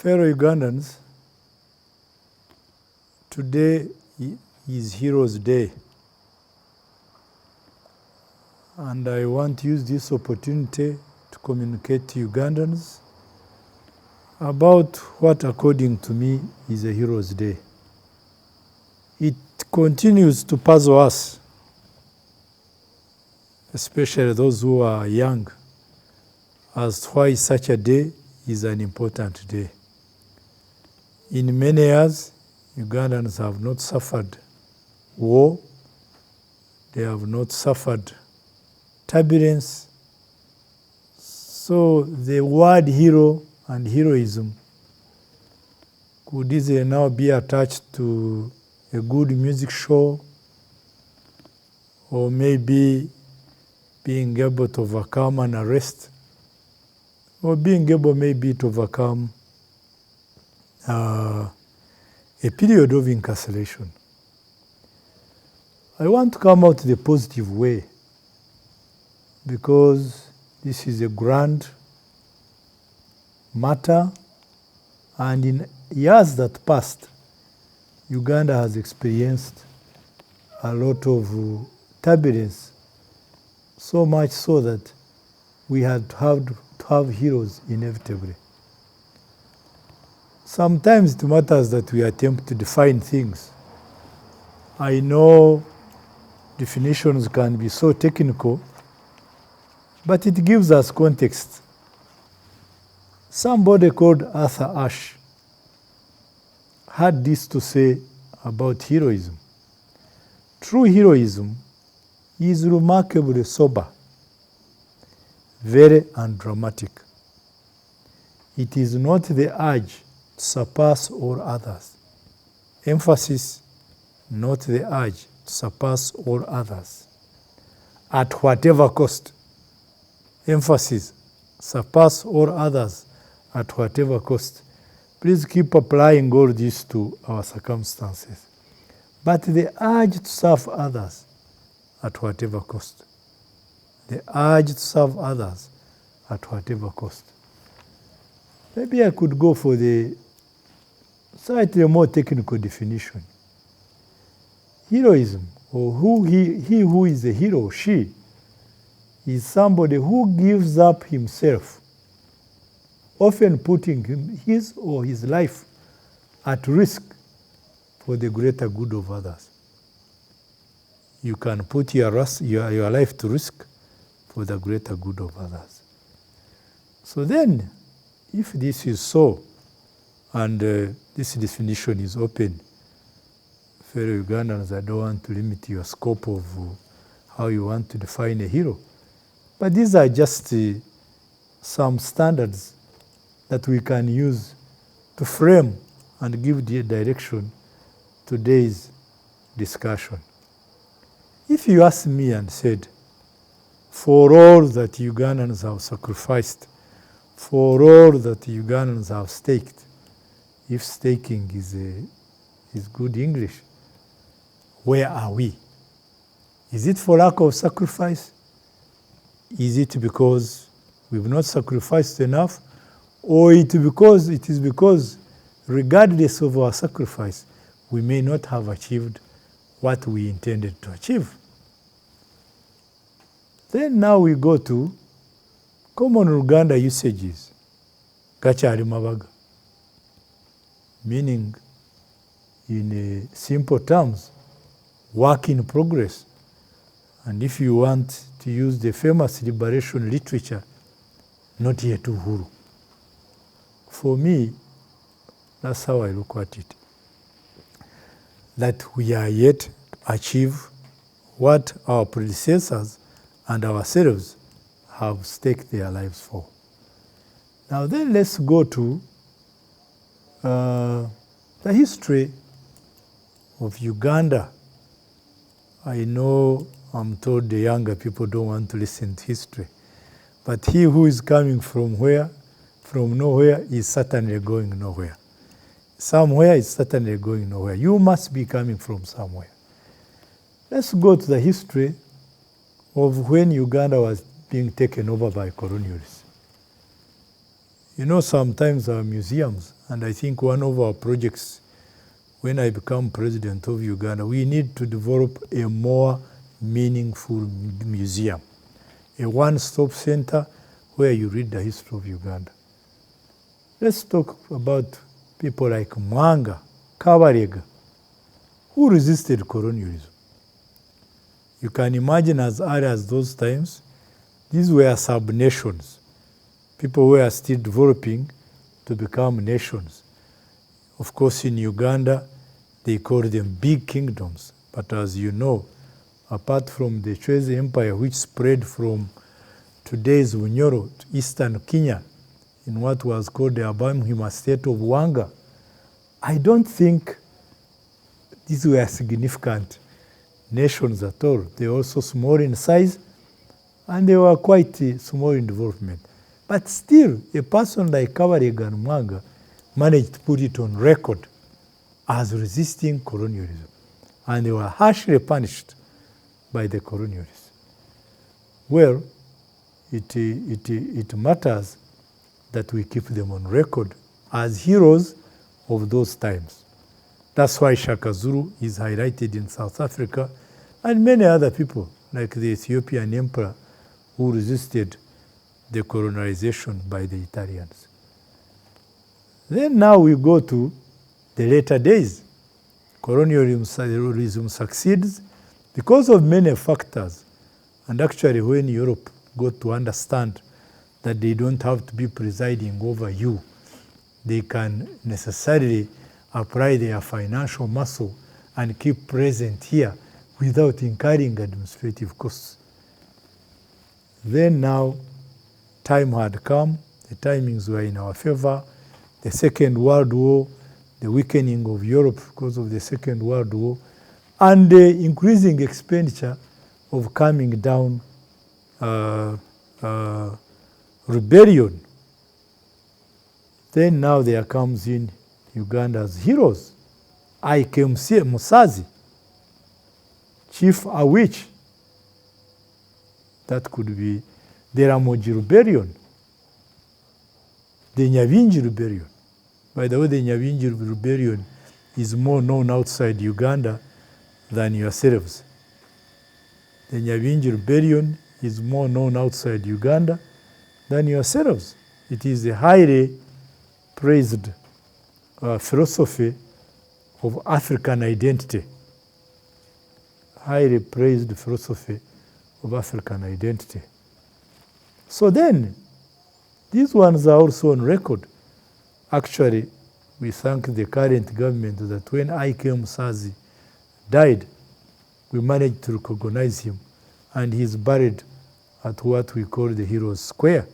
Fellow Ugandans, today is Heroes Day, and I want to use this opportunity to communicate to Ugandans about what, according to me, is a Heroes Day. It continues to puzzle us, especially those who are young, as to why such a day is an important day. In many years, Ugandans have not suffered war, they have not suffered turbulence. So the word hero and heroism could easily now be attached to a good music show, or maybe being able to overcome an arrest, or being able maybe to overcome a period of incarceration. I want to come out the positive way, because this is a grand matter, and in years that passed, Uganda has experienced a lot of turbulence, so much so that we had to have heroes inevitably. Sometimes it matters that we attempt to define things. I know definitions can be so technical, but it gives us context. Somebody called Arthur Ashe had this to say about heroism. True heroism is remarkably sober, very undramatic. It is not the urge to surpass all others. Emphasis, not the urge to surpass all others. At whatever cost. Emphasis, surpass all others at whatever cost. Please keep applying all this to our circumstances. But the urge to serve others at whatever cost. The urge to serve others at whatever cost. Maybe I could go for the slightly more technical definition. Heroism, or he who is a hero, she, is somebody who gives up himself, often putting his or his life at risk for the greater good of others. You can put your life to risk for the greater good of others. So then, if this is so, and this definition is open, fellow Ugandans, I don't want to limit your scope of how you want to define a hero. But these are just some standards that we can use to frame and give the direction to today's discussion. If you asked me and said, for all that Ugandans have sacrificed, for all that Ugandans have staked, if staking is good English, where are we? Is it for lack of sacrifice? Is it because we've not sacrificed enough? Or it is because regardless of our sacrifice, we may not have achieved what we intended to achieve? Then now we go to common Luganda usages, gakyali mabaga, meaning in simple terms, work in progress. And if you want to use the famous liberation literature, not yet uhuru. For me, that's how I look at it. That we are yet to achieve what our predecessors and ourselves have staked their lives for. Now then let's go to the history of Uganda. I know I'm told the younger people don't want to listen to history, but he who is coming from nowhere is certainly going nowhere. Somewhere is certainly going nowhere. You must be coming from somewhere. Let's go to the history of when Uganda was being taken over by colonialists. You know, sometimes our museums And I think one of our projects, when I become president of Uganda, we need to develop a more meaningful museum, a one-stop center where you read the history of Uganda. Let's talk about people like Mwanga, Kabarega, who resisted colonialism. You can imagine as early as those times, these were sub-nations. People were still developing to become nations. Of course, in Uganda, they call them big kingdoms. But as you know, apart from the Chwezi Empire, which spread from today's Bunyoro to eastern Kenya, in what was called the Abamuhima state of Wanga, I don't think these were significant nations at all. They were also small in size, and they were quite small in development. But still, a person like Kabarega and Mwanga managed to put it on record as resisting colonialism. And they were harshly punished by the colonialists. Well, it matters that we keep them on record as heroes of those times. That's why Shaka Zulu is highlighted in South Africa, and many other people, like the Ethiopian emperor who resisted the colonization by the Italians. Then now we go to the later days. Colonialism succeeds because of many factors. And actually when Europe got to understand that they don't have to be presiding over you, they can necessarily apply their financial muscle and keep present here without incurring administrative costs. Then now, time had come, the timings were in our favor. The Second World War, the weakening of Europe because of the Second World War, and the increasing expenditure of calming down rebellion. Then now there comes in Uganda's heroes, Ike Musazi, Chief Awich. That could be the Ramogi Rebellion, the Nyabingi Rebellion. By the way, the Nyabingi Rebellion is more known outside Uganda than yourselves. The Nyabingi Rebellion is more known outside Uganda than yourselves. It is a highly praised philosophy of African identity. Highly praised philosophy of African identity. So then, these ones are also on record. Actually, we thank the current government that when Ike Musazi died, we managed to recognize him, and he's buried at what we call the Heroes Square.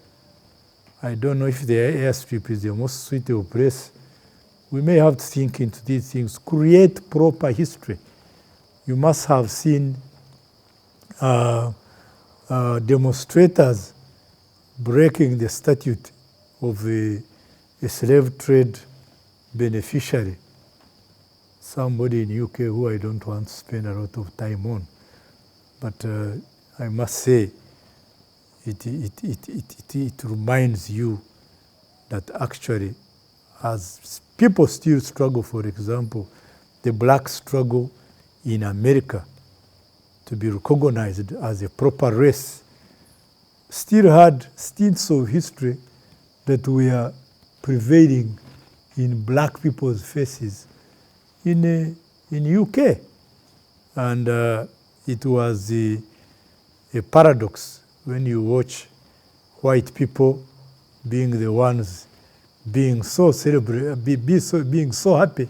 I don't know if the airstrip is the most suitable place. We may have to think into these things, create proper history. You must have seen demonstrators breaking the statute of a slave trade beneficiary, somebody in UK who I don't want to spend a lot of time on. But I must say, it reminds you that actually, as people still struggle, for example, the black struggle in America to be recognized as a proper race, still had stints of history that were prevailing in black people's faces in UK. And it was a paradox when you watch white people being the ones being so being so happy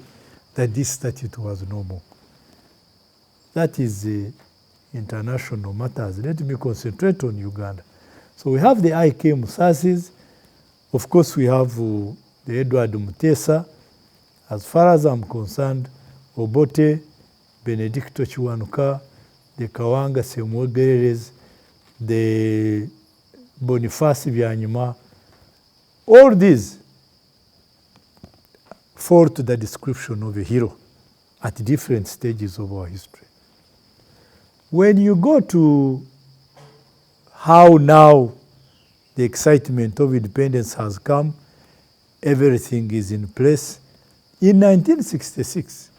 that this statute was no more. That is the international matters. Let me concentrate on Uganda. So we have the Ike Musazis. Of course, we have the Edward Mutesa. As far as I'm concerned, Obote, Benedicto Chiwanuka, the Kawanga Semwegereres, the Boniface Byanyuma, all these fall to the description of a hero at different stages of our history. When you go to how now the excitement of independence has come, everything is in place. In 1966,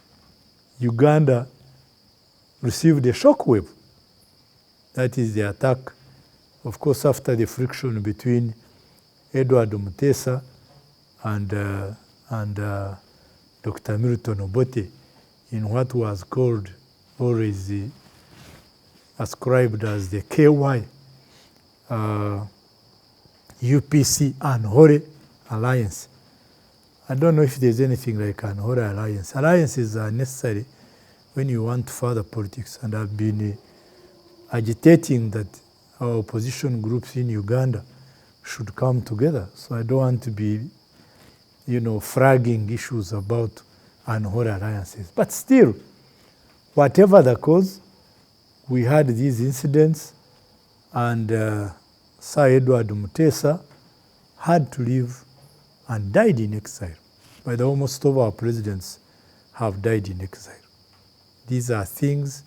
Uganda received a shockwave. That is the attack, of course, after the friction between Edward Mutesa and Dr. Milton Obote in what was called, always ascribed as the KY UPC Unholy Alliance. I don't know if there's anything like an Unholy Alliance. Alliances are necessary when you want further politics, and I've been agitating that our opposition groups in Uganda should come together. So I don't want to be, fragging issues about unholy alliances. But still, whatever the cause, we had these incidents, and Sir Edward Mutesa had to leave and died in exile. But almost all our presidents have died in exile. These are things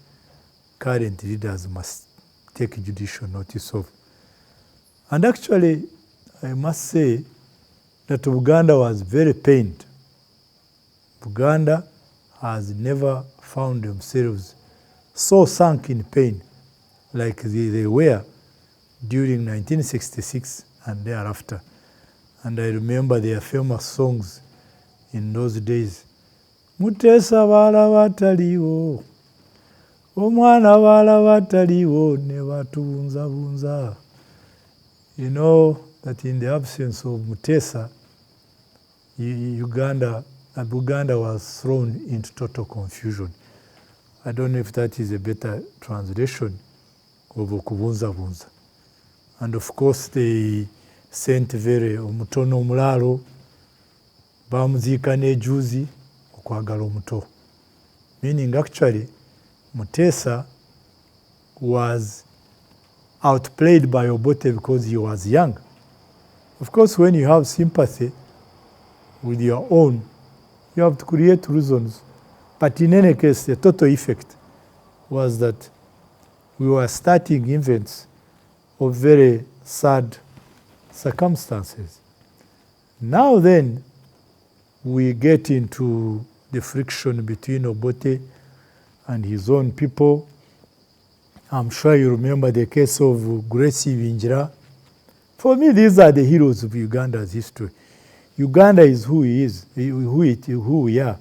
current leaders must take judicial notice of. And actually, I must say that Uganda was very pained. Uganda has never found themselves so sunk in pain like they were during 1966 and thereafter. And I remember their famous songs in those days. Mutesa bala bataliwo, omwana bala bataliwo, ne batunza. You know that in the absence of Mutesa, Uganda was thrown into total confusion. I don't know if that is a better translation of okubunza. And of course they sent very omutono omulalo, bamuziika n'ejuzi okwagala omuto. Meaning actually Mutesa was outplayed by Obote because he was young. Of course, when you have sympathy with your own, you have to create reasons. But in any case, the total effect was that we were starting events of very sad circumstances. Now then, we get into the friction between Obote and his own people. I'm sure you remember the case of Grace Binjira. For me, these are the heroes of Uganda's history. Uganda is who he is, who we are,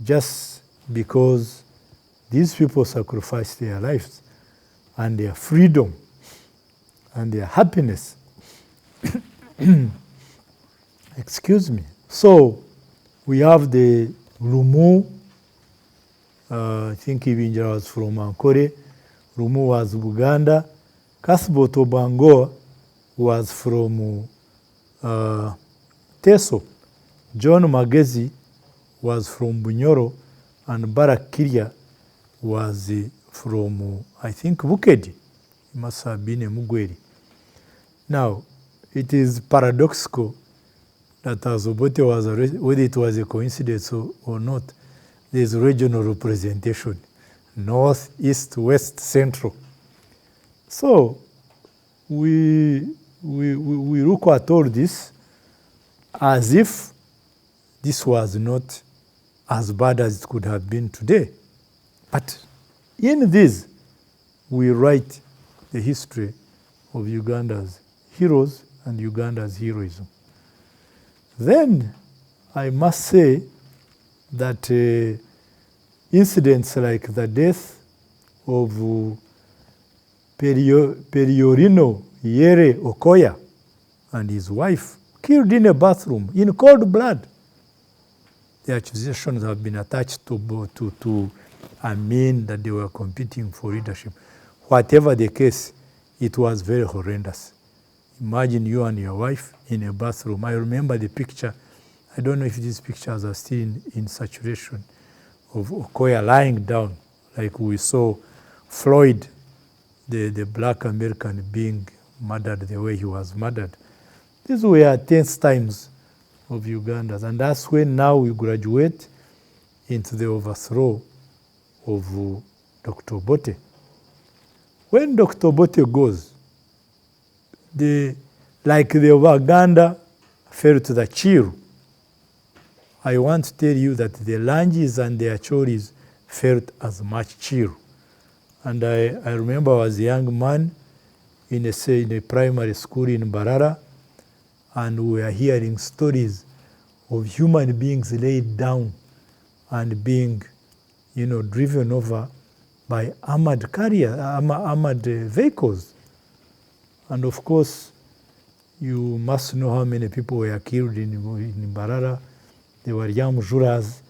just because these people sacrificed their lives and their freedom and their happiness. Excuse me. So we have the Lumu. I think Ibinjira was from Ankole. Lumu was Buganda. Kasbo Tobango was from Teso. John Magezi was from Bunyoro, and Barak Kiria was from, I think, Bukedi. He must have been a Mugweri. Now, it is paradoxical that as Obote was arrested, whether it was a coincidence or not, there is regional representation, north, east, west, central. So we look at all this as if this was not as bad as it could have been today. But in this, we write the history of Uganda's heroes and Uganda's heroism. Then I must say that incidents like the death of Periorino Yere Okoya and his wife, killed in a bathroom in cold blood. The accusations have been attached to Amin that they were competing for leadership. Whatever the case, it was very horrendous. Imagine you and your wife in a bathroom. I remember the picture. I don't know if these pictures are still in circulation, of Okoya lying down, like we saw Floyd, the black American, being murdered the way he was murdered. These were tense times of Uganda, and that's when now we graduate into the overthrow of Dr. Obote. When Dr. Obote goes, like the Uganda fell to the chill I want to tell you that the lunges and the achoris felt as much chill. And I remember I was a young man in a primary school in Mbarara, and we were hearing stories of human beings laid down and being, driven over by armored vehicles. And of course, you must know how many people were killed in Mbarara. They were young Juras.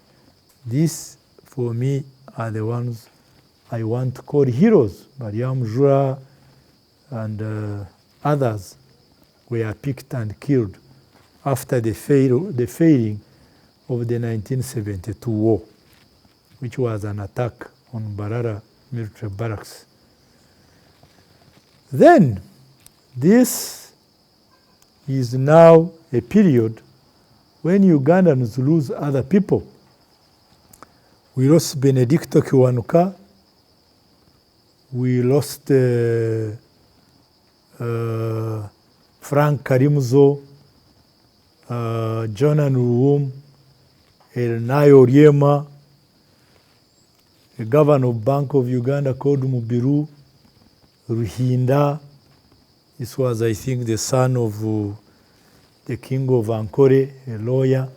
These, for me, are the ones I want to call heroes. Mariam Jura and others were picked and killed after the failing of the 1972 war, which was an attack on Mbarara military barracks. Then, this is now a period when Ugandans lose other people. We lost Benedicto Kiwanuka, we lost Frank Karimzo, Jonan Ruum, Nayo Riema, the governor of Bank of Uganda called Mubiru, Ruhinda. This was, I think, the son of the king of Ankore, a lawyer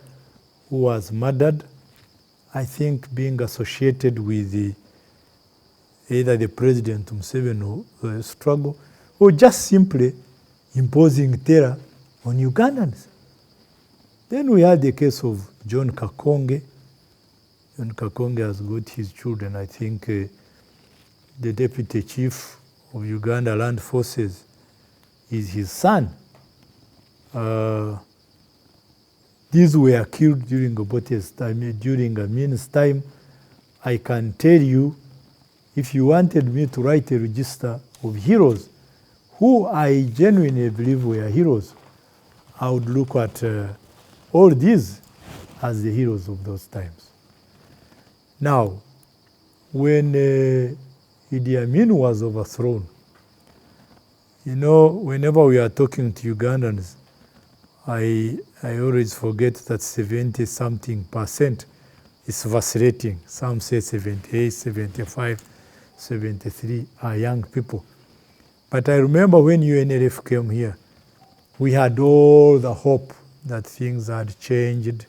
who was murdered, I think being associated with either the President Museveni struggle or just simply imposing terror on Ugandans. Then we had the case of John Kakonge. John Kakonge has got his children. I think the deputy chief of Uganda Land Forces is his son. These were killed during Obote's time, during Amin's time. I can tell you, if you wanted me to write a register of heroes who I genuinely believe were heroes, I would look at all these as the heroes of those times. Now, when Idi Amin was overthrown, whenever we are talking to Ugandans, I always forget that 70-something% is vacillating. Some say 78, 75, 73 are young people. But I remember when UNLF came here, we had all the hope that things had changed.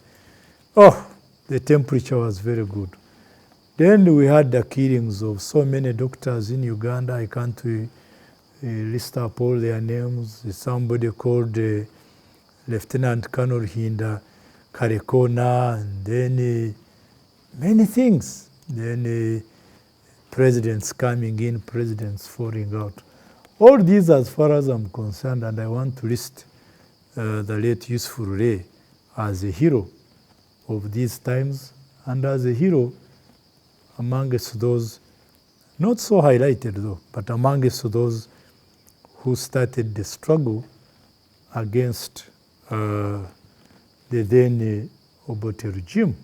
Oh, the temperature was very good. Then we had the killings of so many doctors in Uganda. I can't list up all their names. Somebody called Lieutenant Colonel Hinda Karekona, and then many things. Then presidents coming in, presidents falling out. All these, as far as I'm concerned, and I want to list the late Useful Ray as a hero of these times, and as a hero amongst those, not so highlighted though, but amongst those who started the struggle against the then Obote regime.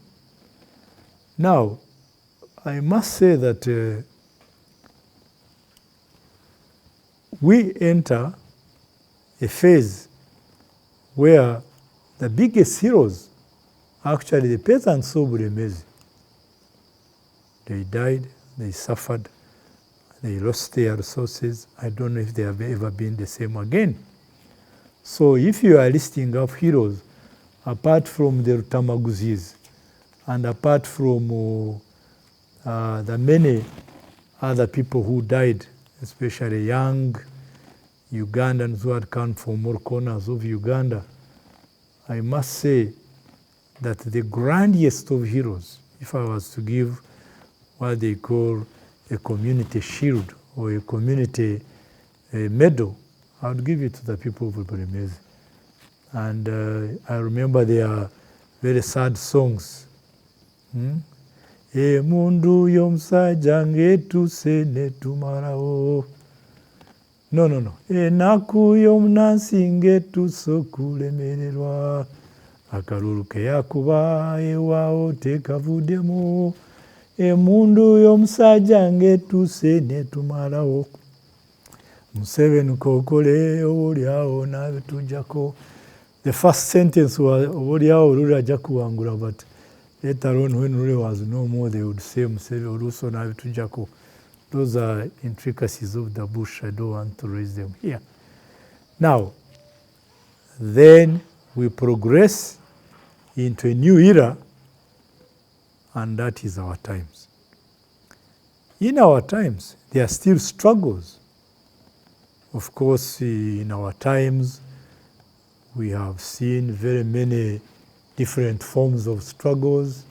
Now, I must say that we enter a phase where the biggest heroes are actually the peasants of Bulemezi. They died, they suffered, they lost their resources. I don't know if they have ever been the same again. So if you are listing up heroes, apart from the Rutamaguzis, and apart from the many other people who died, especially young Ugandans who had come from all corners of Uganda, I must say that the grandest of heroes, if I was to give what they call a community shield or a community medal, I would give it to the people of Bulemezi. And I remember their very sad songs. E mundu yomsaja ngetuse netumarawo. No. E naku yomnansi ngetuso kulemererwa. Akalulu ke yakuba ewao tekavudemu. E mundu yomsaja ngetuse netumarawo. Museveni kokole olyao na tujako. The first sentence was olyao lula jakuwangula, but Let alone when Rule was no more, they would say Museveni Tujako. Those are intricacies of the bush. I don't want to raise them here. Now, then we progress into a new era, and that is our times. In our times, there are still struggles. Of course, in our times, we have seen very many different forms of struggles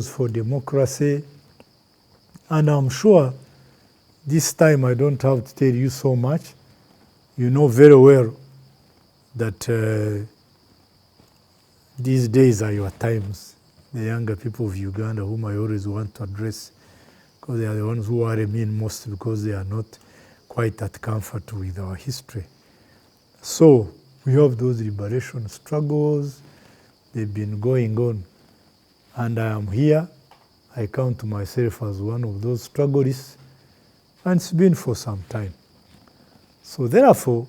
for democracy, and I'm sure this time I don't have to tell you so much. You know very well that these days are your times. The younger people of Uganda, whom I always want to address, because they are the ones who worry me most, because they are not quite at comfort with our history. So we have those liberation struggles. They've been going on. And I am here. I count myself as one of those struggleists. And it's been for some time. So therefore,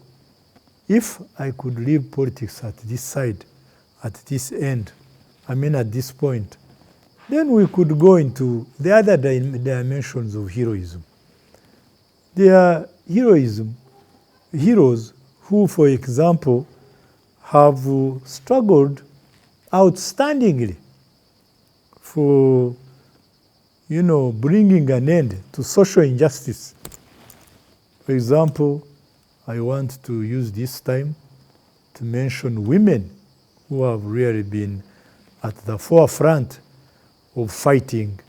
if I could leave politics at this side, at this end, at this point, then we could go into the other dimensions of heroism. There are heroes who, for example, have struggled outstandingly for, bringing an end to social injustice. For example, I want to use this time to mention women who have really been at the forefront of fighting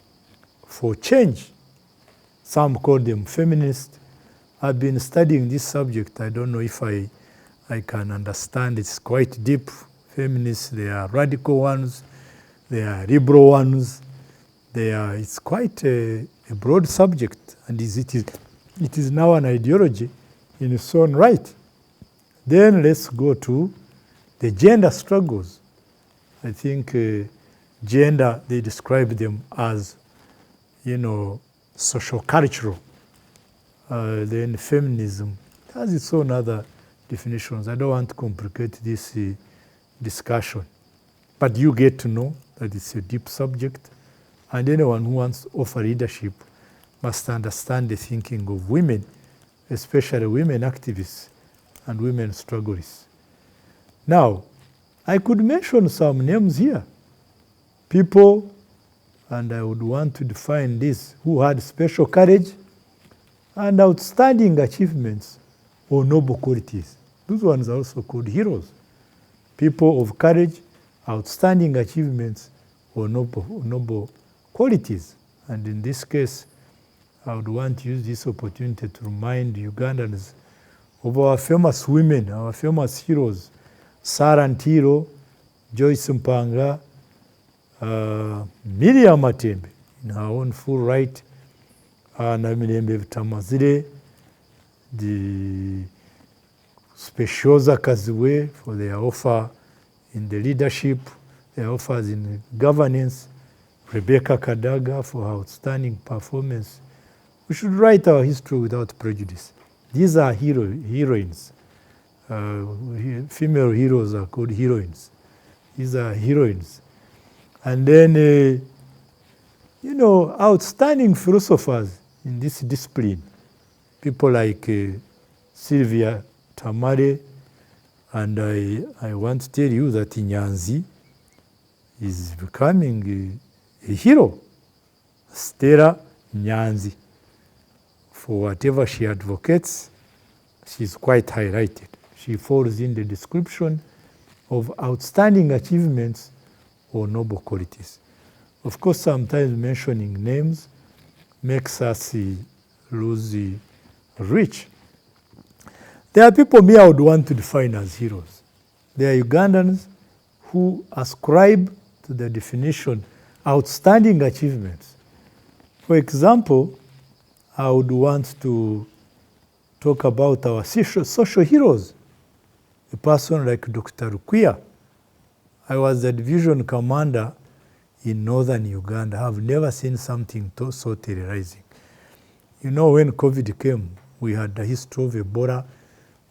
for change. Some call them feminists. I've been studying this subject. I don't know if I can understand. It's quite deep. Feminists, they are radical ones, they are liberal ones. It's quite a broad subject, and it is now an ideology in its own right. Then let's go to the gender struggles. I think gender, they describe them as, social-cultural. Then feminism has its own other definitions. I don't want to complicate this discussion, but you get to know that it's a deep subject, and anyone who wants to offer leadership must understand the thinking of women, especially women activists and women struggleists. Now, I could mention some names here. People, and I would want to define this, who had special courage and outstanding achievements or noble qualities. Those ones are also called heroes. People of courage, outstanding achievements, or noble qualities. And in this case, I would want to use this opportunity to remind Ugandans of our famous women, our famous heroes, Sarah Ntiro, Joyce Mpanga, Miriam Matembe, in her own full right, Namirembe Tamazire, the Specioza Kaziwe for their offer in the leadership, their offers in governance, Rebecca Kadaga for her outstanding performance. We should write our history without prejudice. These are heroines. Female heroes are called heroines. These are heroines. And then, outstanding philosophers in this discipline, people like Sylvia Tamale, and I want to tell you that Nyanzi is becoming a hero. Stella Nyanzi, for whatever she advocates, she's quite highlighted. She falls in the description of outstanding achievements or noble qualities. Of course, sometimes mentioning names makes us lose reach. There are people me I would want to define as heroes. There are Ugandans who ascribe to the definition outstanding achievements. For example, I would want to talk about our social heroes. A person like Dr. Rukia. I was the division commander in northern Uganda. I have never seen something so terrorizing. When COVID came, we had the history of Ebola.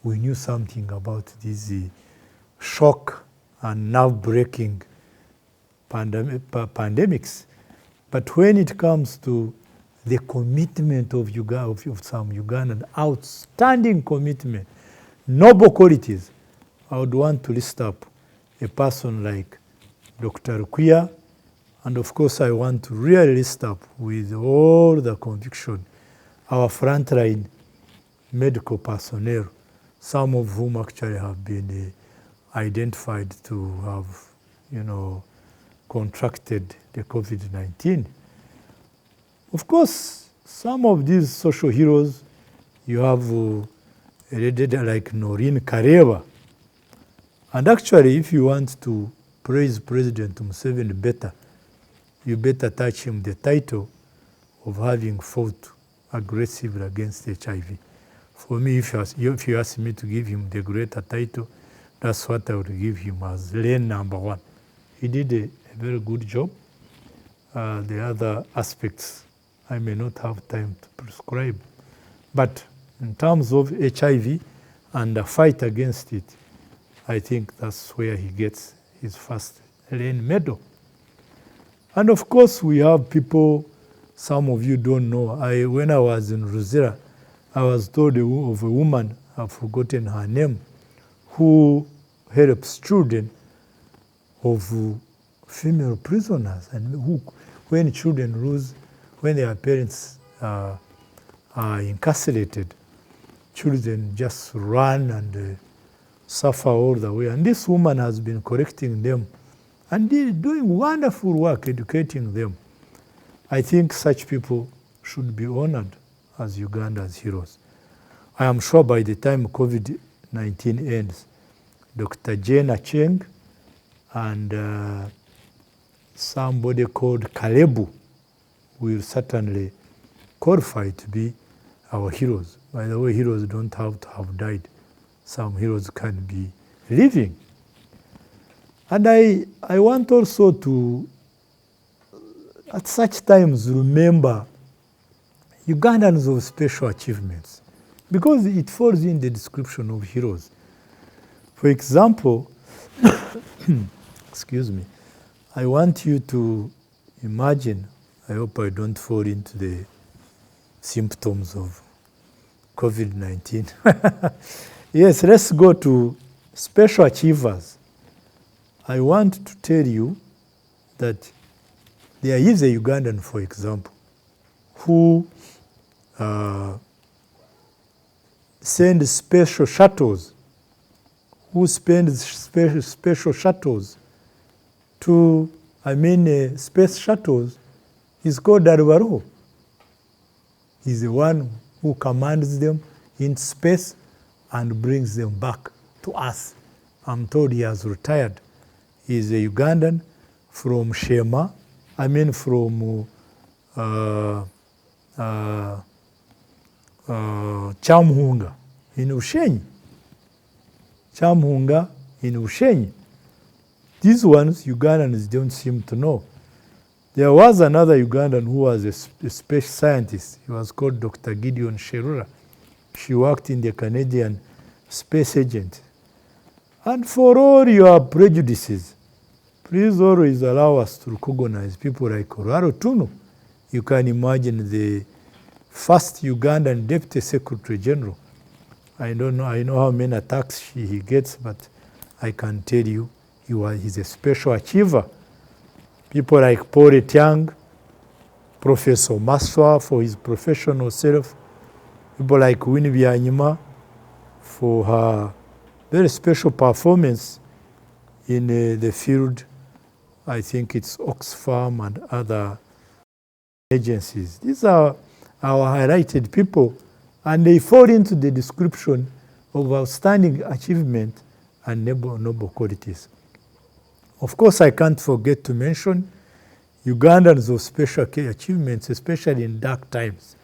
We knew something about this shock and nerve-breaking pandemics. But when it comes to the commitment of some Ugandan, outstanding commitment, noble qualities, I would want to list up a person like Dr. Rukia, and of course I want to really list up with all the conviction our frontline medical personnel, some of whom actually have been identified to have, contracted the COVID-19. Of course, some of these social heroes, you have like Noreen Kareba. And actually, if you want to praise President Museveni better, you better attach him the title of having fought aggressively against HIV. For me, if you ask me to give him the greater title, that's what I would give him as lane number one. He did a very good job. The other aspects, I may not have time to prescribe. But in terms of HIV and the fight against it, I think that's where he gets his first lane medal. And of course, we have people, some of you don't know. When I was in Ruzira, I was told of a woman, I've forgotten her name, who helps children of female prisoners, and who, when children when their parents are incarcerated, children just run and suffer all the way. And this woman has been correcting them and doing wonderful work educating them. I think such people should be honored as Uganda's heroes. I am sure by the time COVID-19 ends, Dr. Jane Acheng and somebody called Kalebu will certainly qualify to be our heroes. By the way, heroes don't have to have died. Some heroes can be living. And I want also to, at such times, remember Ugandans of special achievements, because it falls in the description of heroes. For example, excuse me, I want you to imagine, I hope I don't fall into the symptoms of COVID-19. Yes, let's go to special achievers. I want to tell you that there is a Ugandan, for example, who sends special shuttles, to, space shuttles. He's called Darubaro. He's the one who commands them in space and brings them back to us. I'm told he has retired. He's a Ugandan from Shema, from Kyamuhunga in Ushenyi. Kyamuhunga in Ushenyi. These ones Ugandans don't seem to know. There was another Ugandan who was a space scientist. He was called Dr. Gideon Sherura. She worked in the Canadian Space Agent. And for all your prejudices, please always allow us to recognize people like Oraro Tunu. You can imagine the first Ugandan Deputy Secretary General. I don't know, I know how many attacks he gets, but I can tell you he's a special achiever. People like Paul Etiang, Professor Maswa for his professional self, people like Winnie Byanyima for her very special performance in the field. I think it's Oxfam and other agencies. These are our highlighted people, and they fall into the description of outstanding achievement and noble qualities. Of course, I can't forget to mention Ugandans of special achievements, especially in dark times.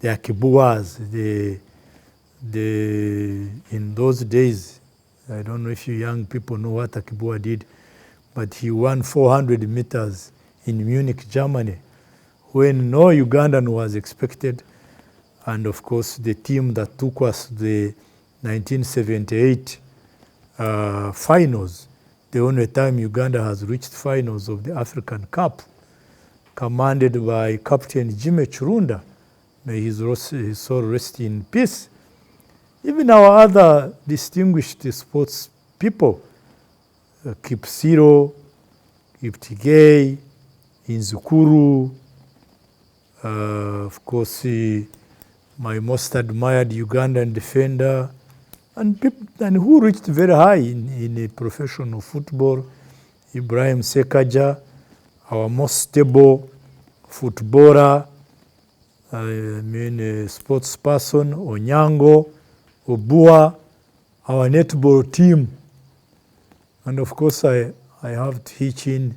The Akibuas, in those days, I don't know if you young people know what Akibua did, but he won 400 meters in Munich, Germany, when no Ugandan was expected. And of course, the team that took us to the 1978 finals, the only time Uganda has reached finals of the African Cup, commanded by Captain Jimmy Chirunda. May his soul rest in peace. Even our other distinguished sports people, Kipsiro, Kiptigei, Inzukuru, of course, my most admired Ugandan defender, and who reached very high in professional football, Ibrahim Sekaja, our most stable footballer, sports person, Onyango, Obua, our netball team. And of course, I have to hitch in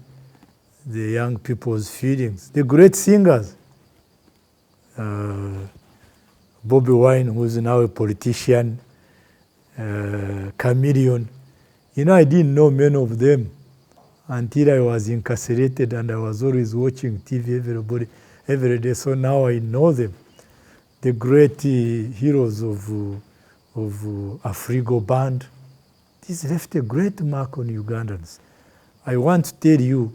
the young people's feelings. The great singers, Bobby Wine, who's now a politician, Chameleon. I didn't know many of them until I was incarcerated, and I was always watching TV every day. So now I know them. The great heroes of Afrigo Band. This left a great mark on Ugandans. I want to tell you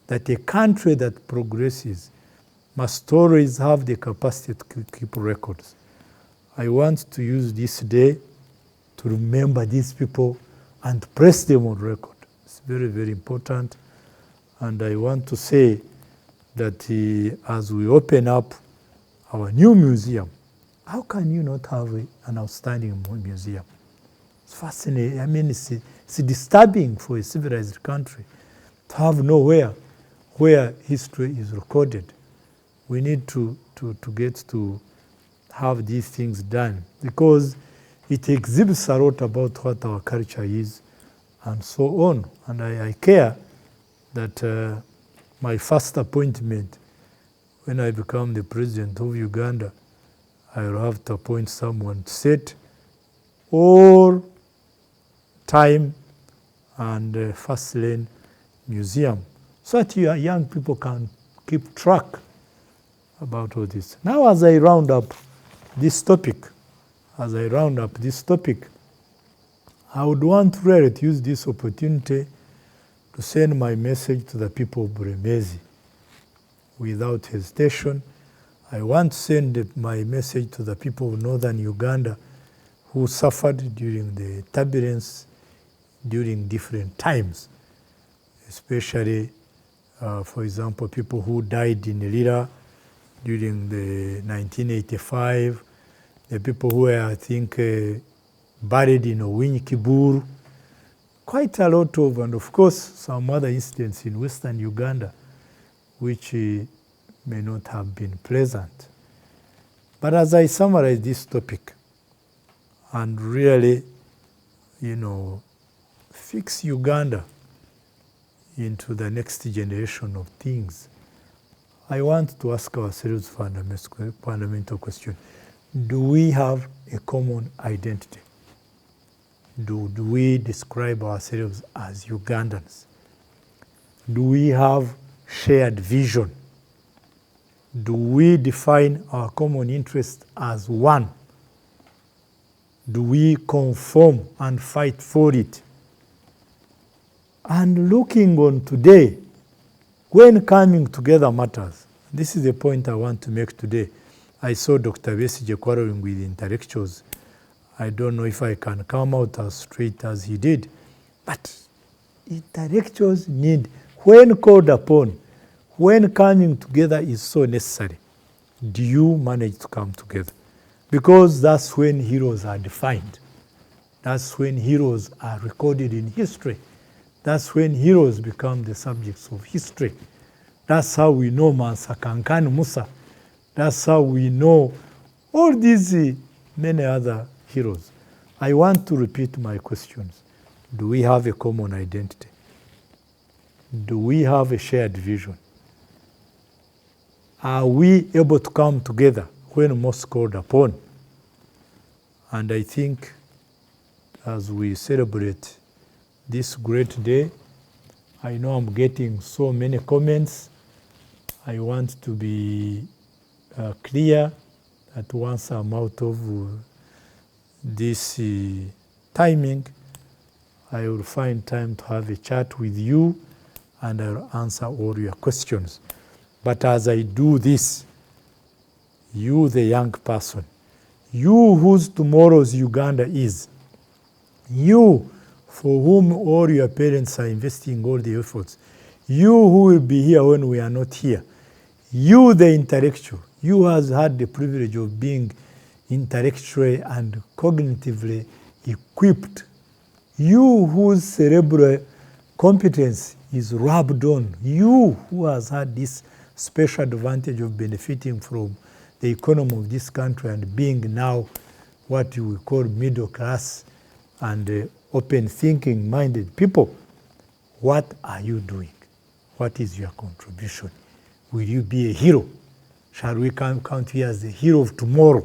that a country that progresses must always have the capacity to keep records. I want to use this day to remember these people and press them on record. It's very, very important. And I want to say that as we open up our new museum, how can you not have an outstanding museum? It's fascinating. I mean, it's disturbing for a civilized country to have nowhere where history is recorded. We need to get to have these things done, because it exhibits a lot about what our culture is and so on. And I care that my first appointment, when I become the president of Uganda, I will have to appoint someone to set all time and first lane museum, so that young people can keep track about all this. Now, as I round up this topic, I would want really to use this opportunity to send my message to the people of Buremezi. Without hesitation, I want to send my message to the people of northern Uganda who suffered during the turbulence during different times, especially, for example, people who died in Lira during the 1985, the people who were, I think, buried in Owinyi Kiburu, quite a lot of, and of course, some other incidents in western Uganda, which may not have been pleasant. But as I summarize this topic and really, fix Uganda into the next generation of things, I want to ask ourselves fundamental question. Do we have a common identity? Do we describe ourselves as Ugandans? Do we have shared vision? Do we define our common interest as one? Do we conform and fight for it? And looking on today, when coming together matters, this is the point I want to make today. I saw Dr. Besigye quarreling with intellectuals. I don't know if I can come out as straight as he did, but intellectuals need, when called upon, when coming together is so necessary, do you manage to come together? Because that's when heroes are defined. That's when heroes are recorded in history. That's when heroes become the subjects of history. That's how we know Mansa Kankan Musa. That's how we know all these many other heroes. I want to repeat my questions. Do we have a common identity? Do we have a shared vision? Are we able to come together when most called upon? And I think as we celebrate this great day, I know I'm getting so many comments. I want to be clear that once I'm out of this timing, I will find time to have a chat with you and I'll answer all your questions. But as I do this, you, the young person, you whose tomorrow's Uganda is, you for whom all your parents are investing all the efforts, you who will be here when we are not here, you the intellectual, you has had the privilege of being intellectually and cognitively equipped, you whose cerebral competence is rubbed on, you who has had this special advantage of benefiting from the economy of this country and being now what we call middle class and open thinking minded people, what are you doing? What is your contribution? Will you be a hero? Shall we count you as the hero of tomorrow?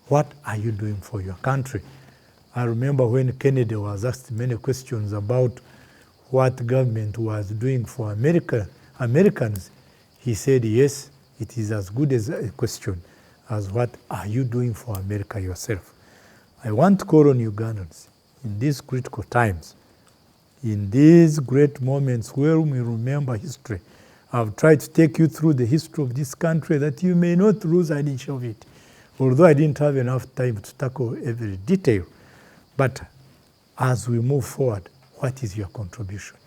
What are you doing for your country? I remember when Kennedy was asked many questions about what government was doing for Americans, he said, yes, it is as good as a question as what are you doing for America yourself? I want to call on Ugandans in these critical times, in these great moments where we remember history. I've tried to take you through the history of this country that you may not lose an inch of it, although I didn't have enough time to tackle every detail. But as we move forward, what is your contribution?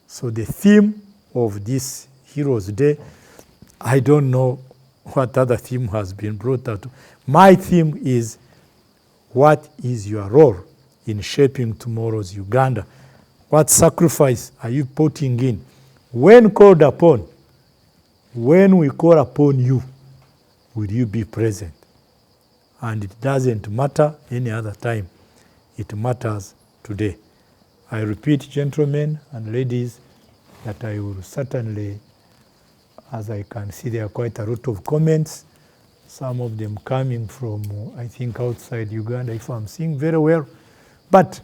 So the theme of this Heroes Day, I don't know what other theme has been brought out. My theme is, what is your role in shaping tomorrow's Uganda? What sacrifice are you putting in? When called upon, when we call upon you, will you be present? And it doesn't matter any other time. It matters today. I repeat, gentlemen and ladies, that I will certainly, as I can see, there are quite a lot of comments, some of them coming from, I think, outside Uganda, if I'm seeing very well. But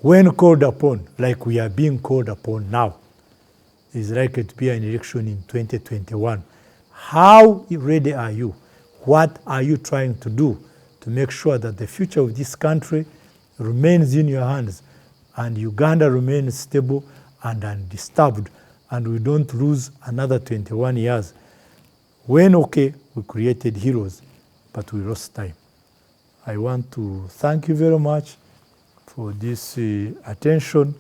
when called upon, like we are being called upon now, is likely to be an election in 2021. How ready are you? What are you trying to do to make sure that the future of this country remains in your hands and Uganda remains stable and undisturbed and we don't lose another 21 years? When, okay, we created heroes, but we lost time. I want to thank you very much for this attention.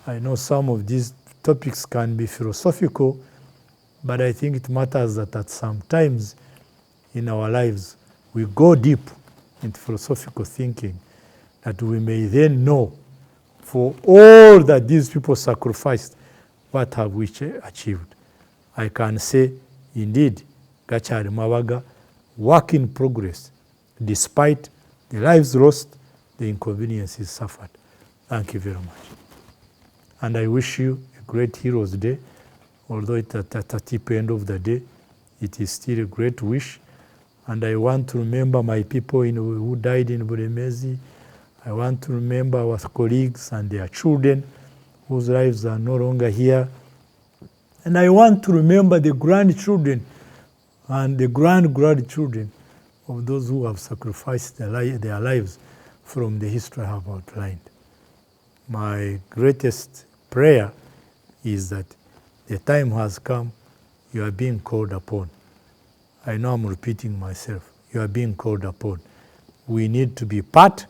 I know some of these topics can be philosophical, but I think it matters that at some times in our lives we go deep into philosophical thinking, that we may then know, for all that these people sacrificed, what have we achieved? I can say, indeed, Gachari Mawaga, work in progress, despite the lives lost, the inconveniences suffered. Thank you very much. And I wish you a great Heroes Day. Although it's at the tip end of the day, it is still a great wish. And I want to remember my people who died in Bulemezi. I want to remember our colleagues and their children whose lives are no longer here. And I want to remember the grandchildren and the grandchildren of those who have sacrificed their lives from the history I have outlined. My greatest prayer is that the time has come, you are being called upon. I know I'm repeating myself. You are being called upon. We need to be part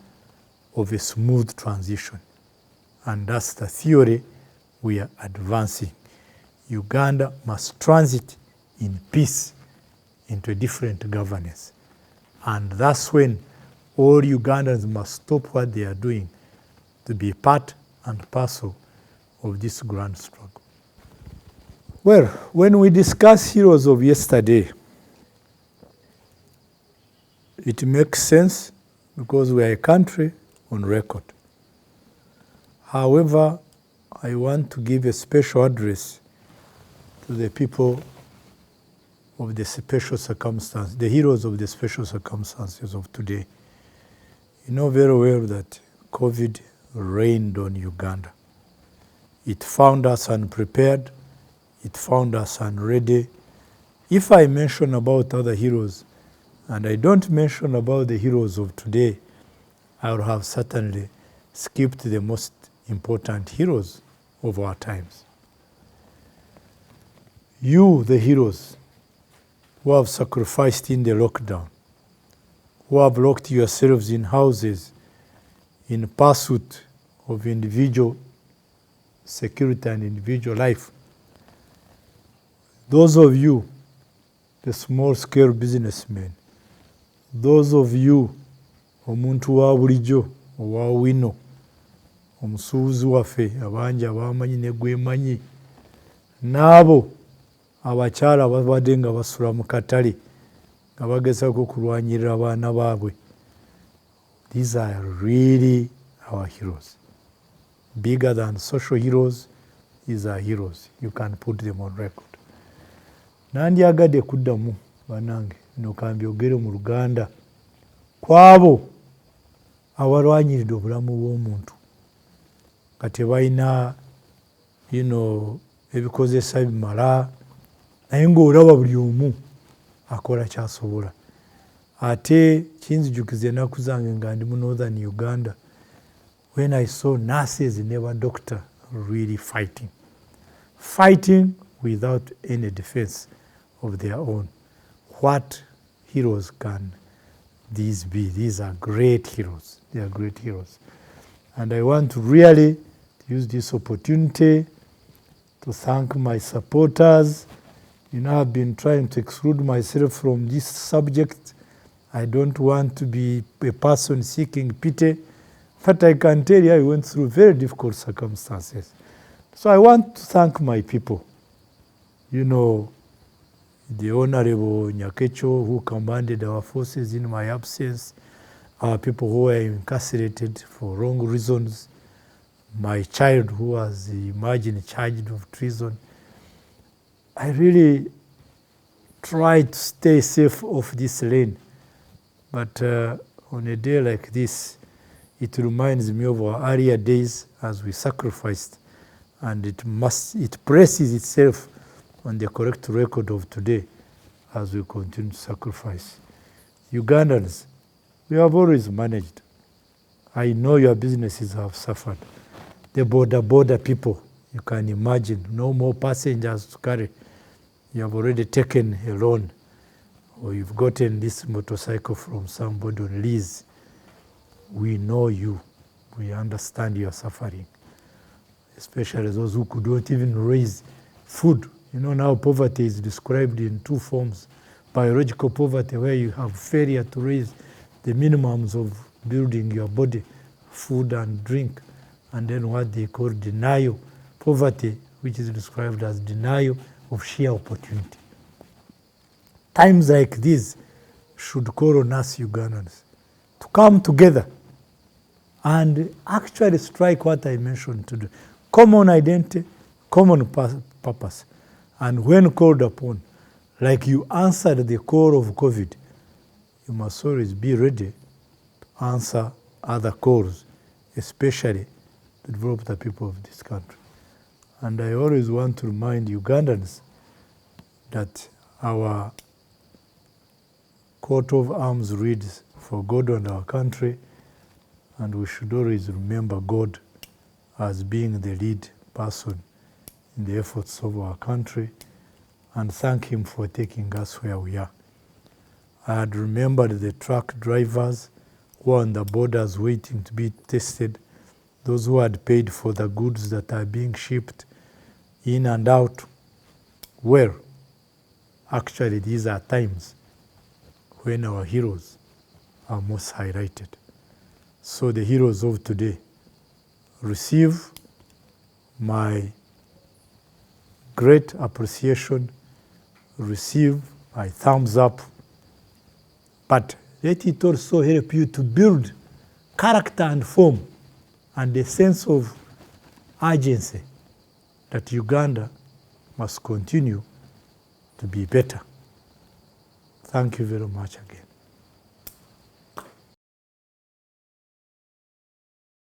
of a smooth transition. And that's the theory we are advancing. Uganda must transit in peace into a different governance. And that's when all Ugandans must stop what they are doing to be part and parcel of this grand struggle. Well, when we discuss heroes of yesterday, it makes sense because we are a country on record. However, I want to give a special address to the people of the special circumstances, the heroes of the special circumstances of today. You know very well that COVID rained on Uganda. It found us unprepared. It found us unready. If I mention about other heroes, and I don't mention about the heroes of today, I will have certainly skipped the most important heroes of our times. You, the heroes, who have sacrificed in the lockdown, who have locked yourselves in houses in pursuit of individual security and individual life. Those of you, the small-scale businessmen, those of you, omuntu wa bulijjo owa wino, omusuubuzi waffe abangi abamanyi ne gwemanyi, n'abo abakyala babadde nga basula mu katale nga bagezaako kulwanyirira abaana baabwe. These are really our heroes. Bigger than social heroes, these are heroes. You can put them on record. Nandyagadde kuddamu bannange bino kambyogere mu Luganda kwabo abalwanyiridde obulamu bw'omuntu nga tebalina ebikozesa bimala, naye ng'olaba buli omu akola kyasobola. Ate kinzijukiza ennaku zange nga ndi mu Northern Uganda when I saw nurses ne ba doctor really fighting without any defense of their own. What heroes can these be? These are great heroes. They are great heroes. And I want to really use this opportunity to thank my supporters. I've been trying to exclude myself from this subject. I don't want to be a person seeking pity, but I can tell you I went through very difficult circumstances. So I want to thank my people. The Honorable Nyakecho, who commanded our forces in my absence, our people who were incarcerated for wrong reasons, my child who was imagined charged of treason. I really tried to stay safe off this lane. But on a day like this, it reminds me of our earlier days as we sacrificed, and it presses itself on the correct record of today as we continue to sacrifice. Ugandans, we have always managed. I know your businesses have suffered. The border people, you can imagine, no more passengers to carry. You have already taken a loan, or you've gotten this motorcycle from somebody on lease. We know you. We understand your suffering, especially those who could not even raise food. Now poverty is described in two forms. Biological poverty, where you have failure to raise the minimums of building your body, food and drink, and then what they call denial poverty, which is described as denial of sheer opportunity. Times like these should call on us Ugandans to come together and actually strike what I mentioned to do. Common identity, common purpose. And when called upon, like you answered the call of COVID, you must always be ready to answer other calls, especially to develop the people of this country. And I always want to remind Ugandans that our coat of arms reads, "For God and our country," and we should always remember God as being the lead person in the efforts of our country, and thank Him for taking us where we are. I had remembered the truck drivers who are on the borders waiting to be tested, those who had paid for the goods that are being shipped in and out. Well, actually, these are times when our heroes are most highlighted. So the heroes of today receive my great appreciation, receive my thumbs up, but let it also help you to build character and form and a sense of urgency that Uganda must continue to be better. Thank you very much again.